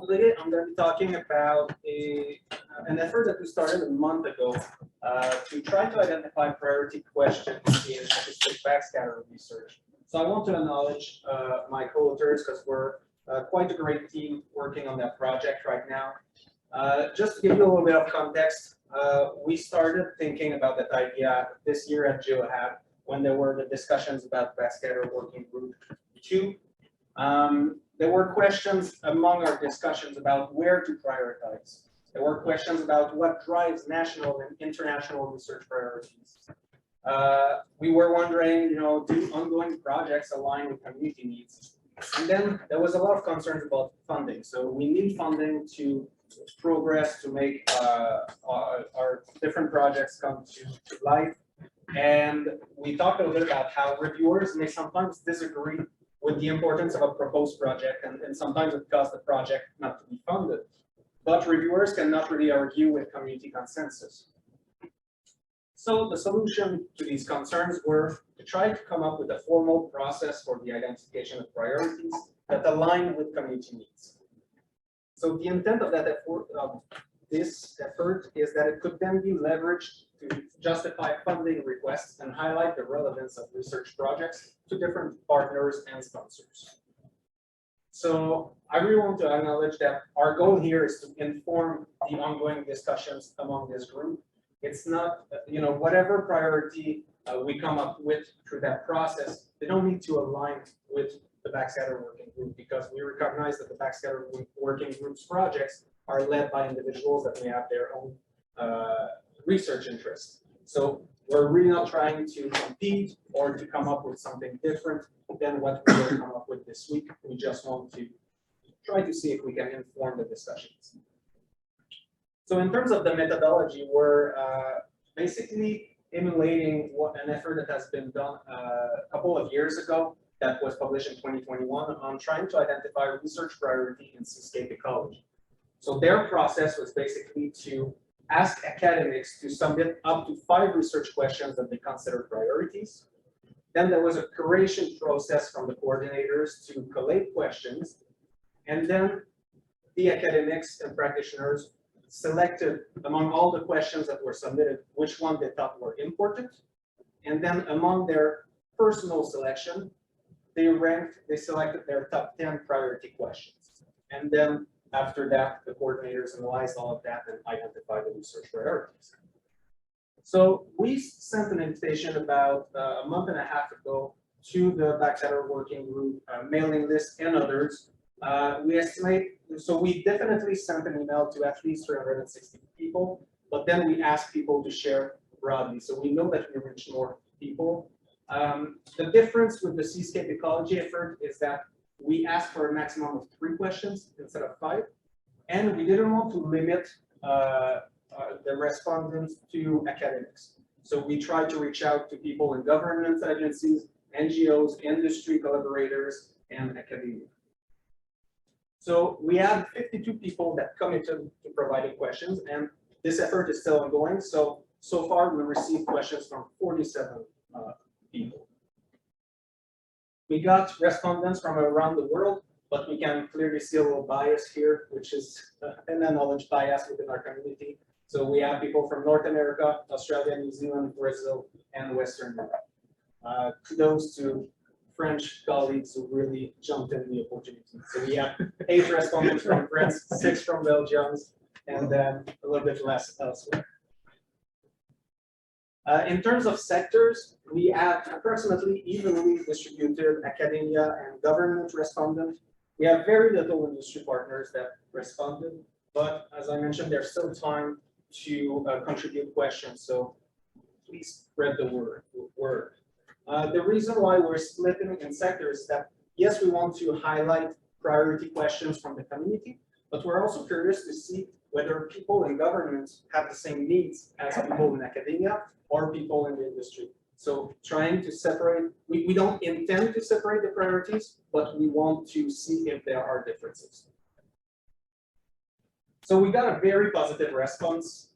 So today I'm going to be talking about an effort that we started a month ago to try to identify priority questions in acoustic backscatter research. So I want to acknowledge my co-authors because we're quite a great team working on that project right now. Just to give you a little bit of context, we started thinking about that idea this year at GeoHab when there were the discussions about Backscatter Working Group 2. There were questions among our discussions about where to prioritize. There were questions about what drives national and international research priorities. We were wondering, do ongoing projects align with community needs? And then there was a lot of concerns about funding. So we need funding to progress, to make our different projects come to life. And we talked a little bit about how reviewers may sometimes disagree with the importance of a proposed project, and sometimes it caused the project not to be funded. But reviewers cannot really argue with community consensus. So the solution to these concerns were to try to come up with a formal process for the identification of priorities that align with community needs. So the intent of that effort, this effort, is that it could then be leveraged to justify funding requests and highlight the relevance of research projects to different partners and sponsors. So I really want to acknowledge that our goal here is to inform the ongoing discussions among this group. It's not, whatever priority we come up with through that process, they don't need to align with the Backscatter Working Group, because we recognize that the Backscatter Working Group's projects are led by individuals that may have their own research interests. So we're really not trying to compete or to come up with something different than what we will come up with this week. We just want to try to see if we can inform the discussions. So in terms of the methodology, we're basically emulating an effort that has been done a couple of years ago that was published in 2021 on trying to identify research priority in seascape ecology. So their process was basically to ask academics to submit up to 5 research questions that they consider priorities. Then there was a curation process from the coordinators to collate questions. And then the academics and practitioners selected among all the questions that were submitted, which one they thought were important. And then among their personal selection, they selected their top 10 priority questions. And then after that, the coordinators analyzed all of that and identified the research priorities. So we sent an invitation about a month and a half ago to the Backscatter Working Group mailing list and others. We estimate, so we definitely sent an email to at least 360 people, but then we asked people to share broadly. So we know that we reached more people. The difference with the seascape ecology effort is that we asked for a maximum of 3 questions instead of 5, and we didn't want to limit the respondents to academics. So we tried to reach out to people in government agencies, NGOs, industry collaborators, and academia. So we had 52 people that committed to providing questions, and this effort is still ongoing. So far we received questions from 47 people. We got respondents from around the world, but we can clearly see a little bias here, which is an acknowledged bias within our community. So we have people from North America, Australia, New Zealand, Brazil, and Western Europe. Kudos to French colleagues who really jumped in the opportunity. So we have 8 respondents from France, 6 from Belgium, and then a little bit less elsewhere. In terms of sectors, we have approximately evenly distributed academia and government respondents. We have very little industry partners that responded, but as I mentioned, there's still time to contribute questions, so please spread the word. The reason why we're splitting in sectors is that, yes, we want to highlight priority questions from the community, but we're also curious to see whether people in government have the same needs as people in academia or people in the industry. So trying to separate, we don't intend to separate the priorities, but we want to see if there are differences. So we got a very positive response.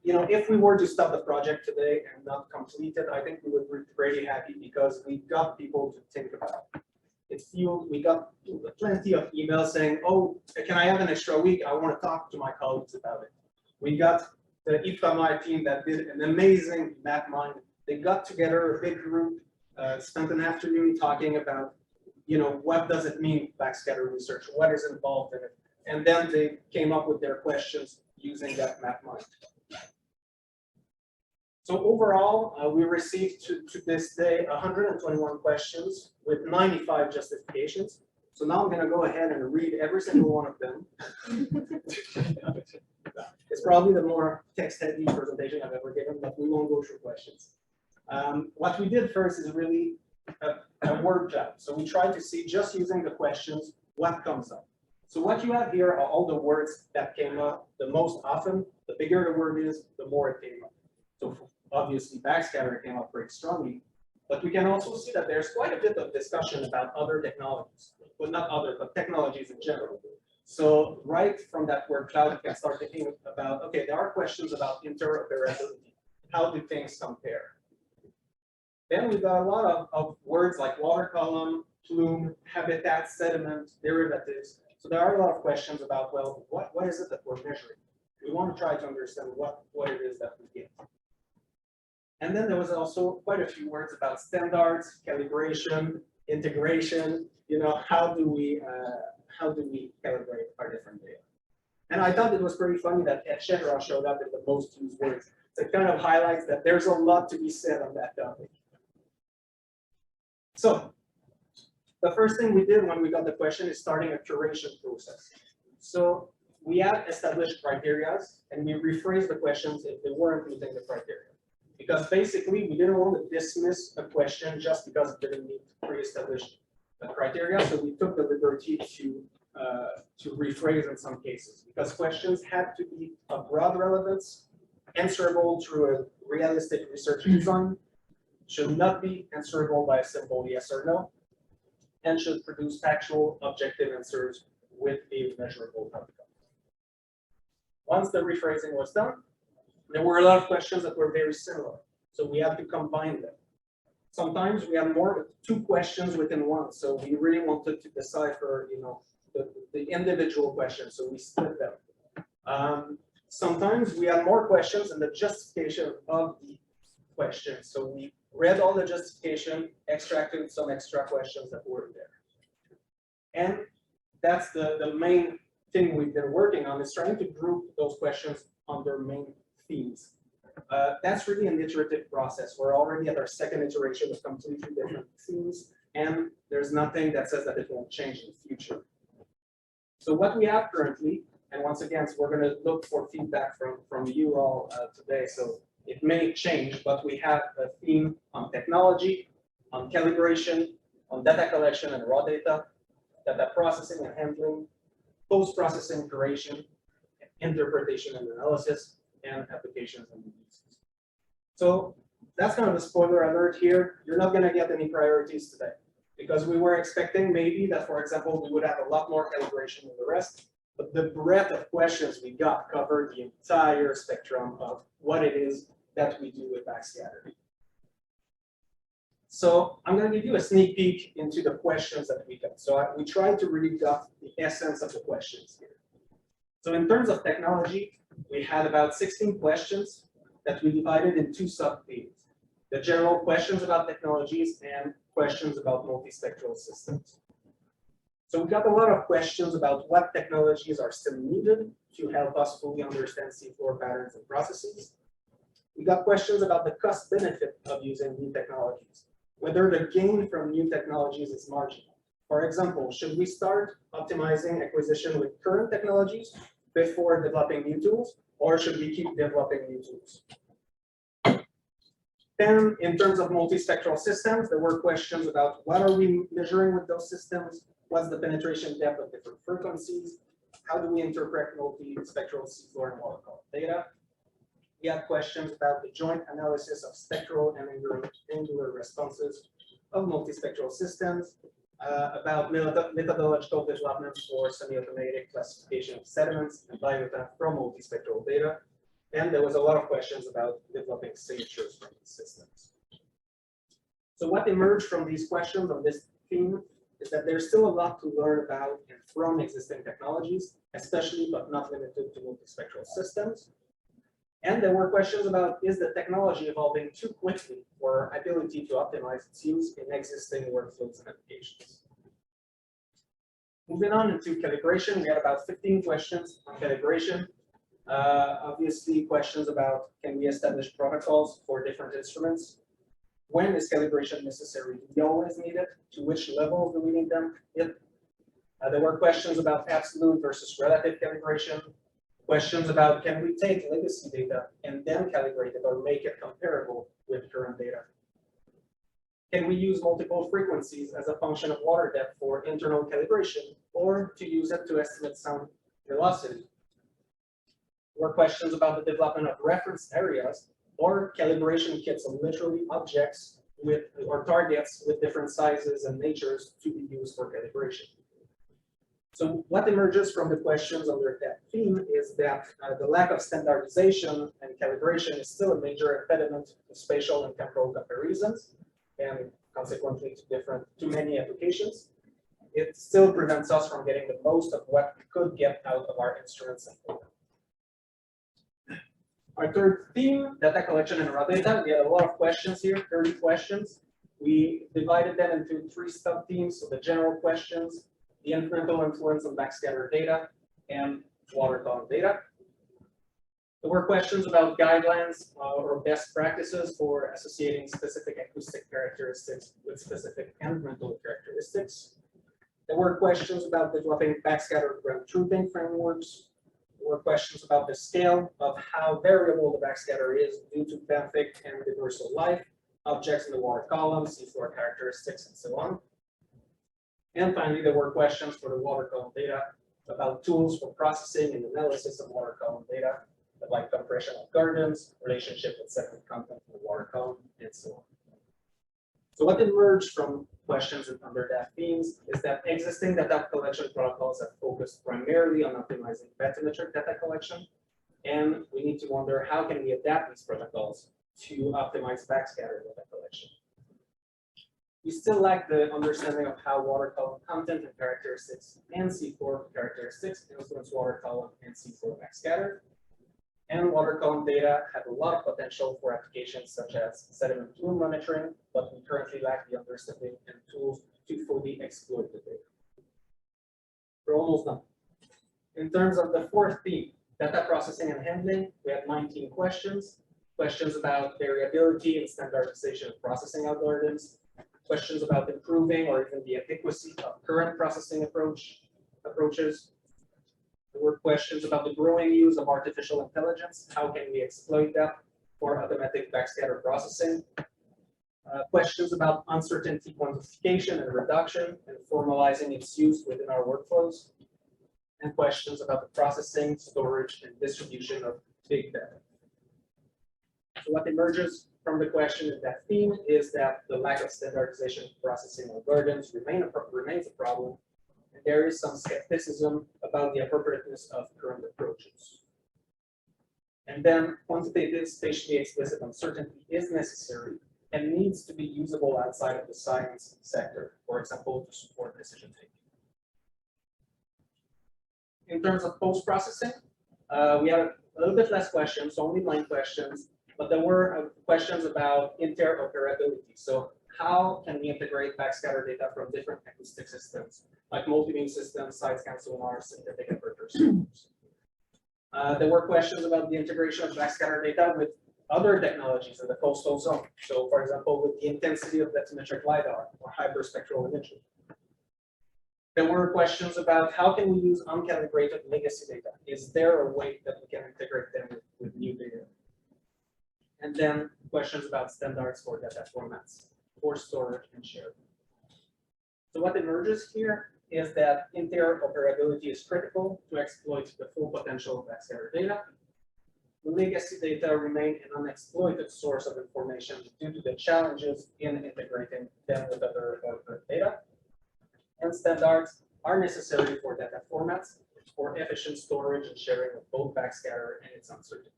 If we were to stop the project today and not complete it, I think we would be pretty happy because we got people to think about it. it fueled, we got plenty of emails saying, oh, can I have an extra week? I want to talk to my colleagues about it. We got the IFAMI team that did an amazing map mine. They got together, a big group, spent an afternoon talking about, what does it mean, backscatter research? What is involved in it? And then they came up with their questions using that map mine. So overall, we received to this day 121 questions with 95 justifications. So now I'm going to go ahead and read every single one of them. It's probably the more text-heavy presentation I've ever given, but we won't go through questions. What we did first is really a word cloud. So we tried to see, just using the questions, what comes up. So what you have here are all the words that came up the most often. The bigger the word is, the more it came up. So obviously, backscatter came up very strongly. But we can also see that there's quite a bit of discussion about other technologies. Well, not other, but technologies in general. So right from that word cloud, you can start thinking about, okay, there are questions about interoperability. How do things compare? Then we've got a lot of words like water column, plume, habitat, sediment, derivatives. So there are a lot of questions about, well, what is it that we're measuring? We want to try to understand what it is that we get. And then there was also quite a few words about standards, calibration, integration. How do we calibrate our different data? And I thought it was pretty funny that etc. showed up in the most used words. So it kind of highlights that there's a lot to be said on that topic. So the first thing we did when we got the question is starting a curation process. So we had established criteria, and we rephrased the questions if they weren't meeting the criteria. Because basically, we didn't want to dismiss a question just because it didn't meet pre-established criteria. So we took the liberty to rephrase in some cases, because questions had to be of broad relevance, answerable through a realistic research design, should not be answerable by a simple yes or no, and should produce factual, objective answers with a measurable outcome. Once the rephrasing was done, there were a lot of questions that were very similar, so we had to combine them. Sometimes we had two questions within one, so we really wanted to decipher, the individual questions, so we split them. Sometimes we had more questions in the justification of the question, so we read all the justification, extracted some extra questions that were there. And that's the main thing we've been working on, is trying to group those questions under main themes. That's really an iterative process. We're already at our second iteration with completely different themes, and there's nothing that says that it won't change in the future. So what we have currently, and once again, so we're going to look for feedback from you all today. So it may change, but we have a theme on technology, on calibration, on data collection and raw data processing and handling, post-processing curation, interpretation and analysis, and applications and uses. So that's kind of a spoiler alert here. You're not going to get any priorities today, because we were expecting maybe that, for example, we would have a lot more calibration than the rest, but the breadth of questions we got covered the entire spectrum of what it is that we do with Backscatter. So I'm going to give you a sneak peek into the questions that we got. So we tried to really get the essence of the questions here. So in terms of technology, we had about 16 questions that we divided in two sub-themes: the general questions about technologies and questions about multispectral systems. So we got a lot of questions about what technologies are still needed to help us fully understand seafloor patterns and processes. We got questions about the cost benefit of using new technologies, whether the gain from new technologies is marginal. For example, should we start optimizing acquisition with current technologies before developing new tools, or should we keep developing new tools? Then, in terms of multispectral systems, there were questions about what are we measuring with those systems, what's the penetration depth of different frequencies, how do we interpret multispectral seafloor and water column data. We had questions about the joint analysis of spectral and angular responses of multispectral systems, about methodological developments for semi-automatic classification of sediments and biota from multispectral data. And there was a lot of questions about developing signatures from these systems. So what emerged from these questions on this theme is that there's still a lot to learn about and from existing technologies, especially but not limited to multispectral systems. And there were questions about, is the technology evolving too quickly for our ability to optimize its use in existing workflows and applications? Moving on into calibration, we had about 15 questions on calibration. Obviously, questions about, can we establish protocols for different instruments? When is calibration necessary? Do we always need it? To which level do we need them? There were questions about absolute versus relative calibration. Questions about, can we take legacy data and then calibrate it or make it comparable with current data? Can we use multiple frequencies as a function of water depth for internal calibration, or to use it to estimate sound velocity? There were questions about the development of reference areas or calibration kits of literally objects with or targets with different sizes and natures to be used for calibration. So what emerges from the questions under that theme is that the lack of standardization and calibration is still a major impediment to spatial and temporal comparisons, and consequently to many applications. It still prevents us from getting the most of what we could get out of our instruments and data. Our third theme, data collection and raw data. We had a lot of questions here, 30 questions. We divided them into 3 sub-themes, so the general questions, the incremental influence on backscatter data, and water column data. There were questions about guidelines or best practices for associating specific acoustic characteristics with specific incremental characteristics. There were questions about developing backscatter ground truthing frameworks. There were questions about the scale of how variable the backscatter is due to benthic and universal life, objects in the water column, seafloor characteristics, and so on. And finally, there were questions for the water column data about tools for processing and analysis of water column data, like compression of gardens, relationship with sediment content in the water column, and so on. So what emerged from questions under that themes is that existing data collection protocols have focused primarily on optimizing bathymetric data collection, and we need to wonder how can we adapt these protocols to optimize backscatter data collection. We still lack the understanding of how water column content and characteristics and seafloor characteristics influence water column and seafloor backscatter. And water column data have a lot of potential for applications such as sediment plume monitoring, but we currently lack the understanding and tools to fully exploit the data. We're almost done. In terms of the fourth theme, data processing and handling, we have 19 questions. Questions about variability and standardization of processing algorithms, questions about improving or even the efficacy of current processing approaches. There were questions about the growing use of artificial intelligence. How can we exploit that for automatic backscatter processing? Questions about uncertainty quantification and reduction and formalizing its use within our workflows. And questions about the processing, storage, and distribution of big data. So what emerges from the question in that theme is that the lack of standardization of processing algorithms remains a problem. And there is some skepticism about the appropriateness of current approaches. And then quantitative spatially explicit uncertainty is necessary and needs to be usable outside of the science sector, for example, to support decision making. In terms of post-processing, we have a little bit less questions, so only 9 questions, but there were questions about interoperability. So how can we integrate backscatter data from different acoustic systems, like multi-beam systems, side-scan sonars, synthetic aperture systems? There were questions about the integration of backscatter data with other technologies in the coastal zone. So, for example, with the intensity of bathymetric LiDAR or hyperspectral imaging. There were questions about how can we use uncalibrated legacy data? Is there a way that we can integrate them with new data? And then questions about standards for data formats for storage and sharing. So what emerges here is that interoperability is critical to exploit the full potential of backscatter data. The legacy data remain an unexploited source of information due to the challenges in integrating them with other data. And standards are necessary for data formats for efficient storage and sharing of both backscatter and its uncertainty.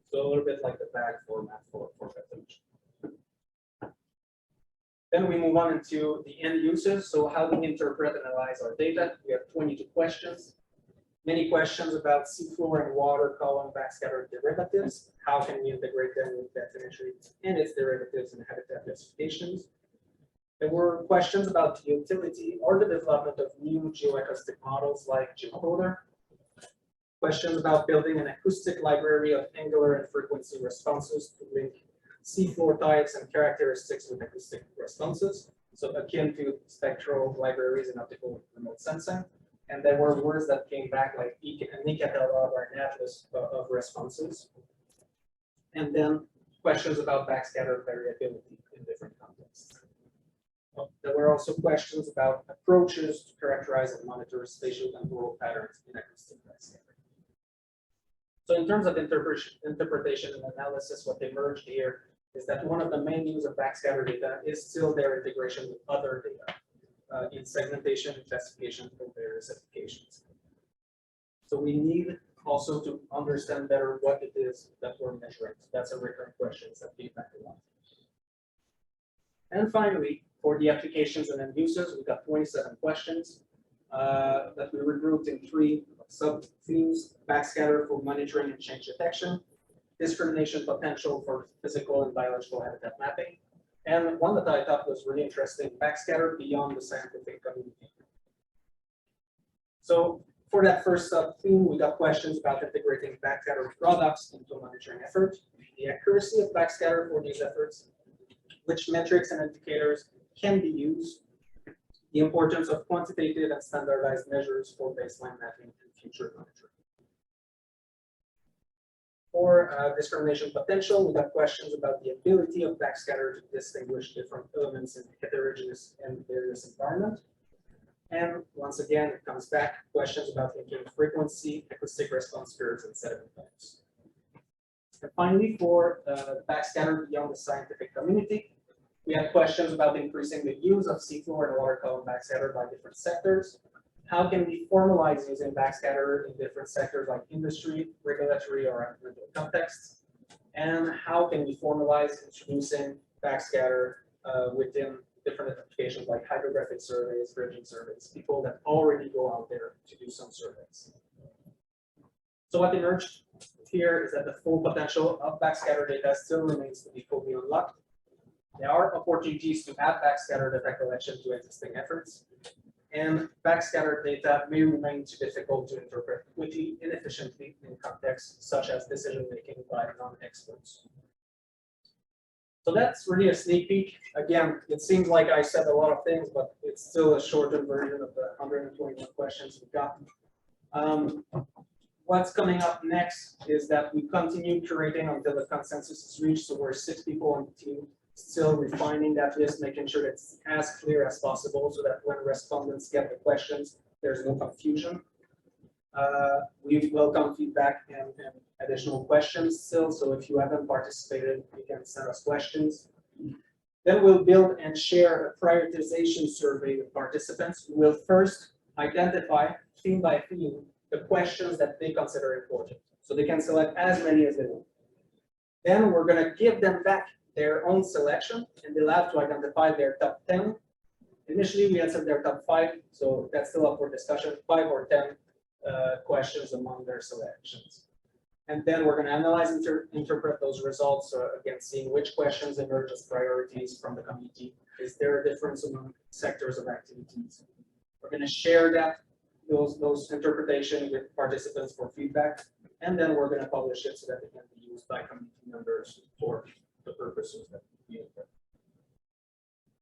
So a little bit like the bag format for bathymetry. Then we move on into the end uses. So how do we interpret and analyze our data? We have 22 questions. Many questions about seafloor and water column backscatter derivatives. How can we integrate them with bathymetry and its derivatives and habitat classifications? There were questions about the utility or the development of new geoacoustic models like Giacomo. Questions about building an acoustic library of angular and frequency responses to link seafloor types and characteristics with acoustic responses, so akin to spectral libraries in optical remote sensing. And there were words that came back like a catalog or an atlas of responses. And then questions about backscatter variability in different contexts. There were also questions about approaches to characterize and monitor spatial and temporal patterns in acoustic backscatter. So in terms of interpretation and analysis, what emerged here is that one of the main use of backscatter data is still their integration with other data in segmentation and classification for various applications. So we need also to understand better what it is that we're measuring. So that's a recurrent question that came back a lot. And finally, for the applications and end uses, we got 27 questions that we regrouped in 3 sub-themes: backscatter for monitoring and change detection, discrimination potential for physical and biological habitat mapping, and one that I thought was really interesting, backscatter beyond the scientific community. So for that first sub-theme, we got questions about integrating backscatter products into a monitoring effort, the accuracy of backscatter for these efforts, which metrics and indicators can be used, the importance of quantitative and standardized measures for baseline mapping and future monitoring. For discrimination potential, we got questions about the ability of backscatter to distinguish different elements in heterogeneous and various environment. And once again, it comes back questions about linking frequency, acoustic response curves, and sediment types. And finally, for backscatter beyond the scientific community, we have questions about increasing the use of seafloor and water column backscatter by different sectors. How can we formalize using backscatter in different sectors like industry, regulatory, or environmental contexts? And how can we formalize introducing backscatter within different applications like hydrographic surveys, dredging surveys, people that already go out there to do some surveys. So what emerged here is that the full potential of backscatter data still remains to be fully unlocked. There are opportunities to add backscatter data collection to existing efforts, and backscatter data may remain too difficult to interpret quickly and efficiently in contexts such as decision-making by non-experts. So that's really a sneak peek. Again, it seems like I said a lot of things, but it's still a shortened version of the 121 questions we've gotten. What's coming up next is that we continue curating until the consensus is reached. So we're 6 people on the team, still refining that list, making sure that it's as clear as possible so that when respondents get the questions, there's no confusion. We welcome feedback and additional questions still. So if you haven't participated, you can send us questions. Then we'll build and share a prioritization survey with participants. We'll first identify theme by theme the questions that they consider important. So they can select as many as they want. Then we're going to give them back their own selection, and they'll have to identify their top 10. Initially, we answered their top 5, so that's still up for discussion, 5 or 10 questions among their selections. And then we're going to analyze and interpret those results, again, seeing which questions emerge as priorities from the community. Is there a difference among sectors of activities? We're going to share those interpretations with participants for feedback, and then we're going to publish it so that it can be used by community members for the purposes that we intend.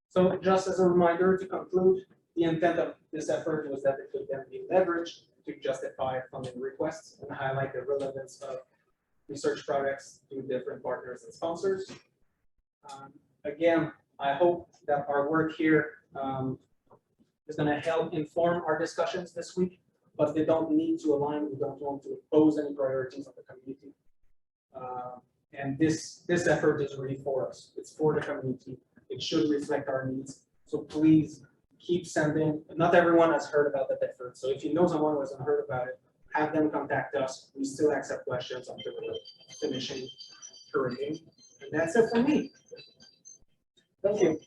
So just as a reminder to conclude, the intent of this effort was that it could then be leveraged to justify funding requests and highlight the relevance of research projects to different partners and sponsors. Again, I hope that our work here is going to help inform our discussions this week, but they don't need to align. We don't want to impose any priorities on the community. And this effort is really for us. It's for the community. It should reflect our needs. So please keep sending. Not everyone has heard about that effort. So if you know someone who hasn't heard about it, have them contact us. We still accept questions until we're finishing curating. And that's it for me. Thank you.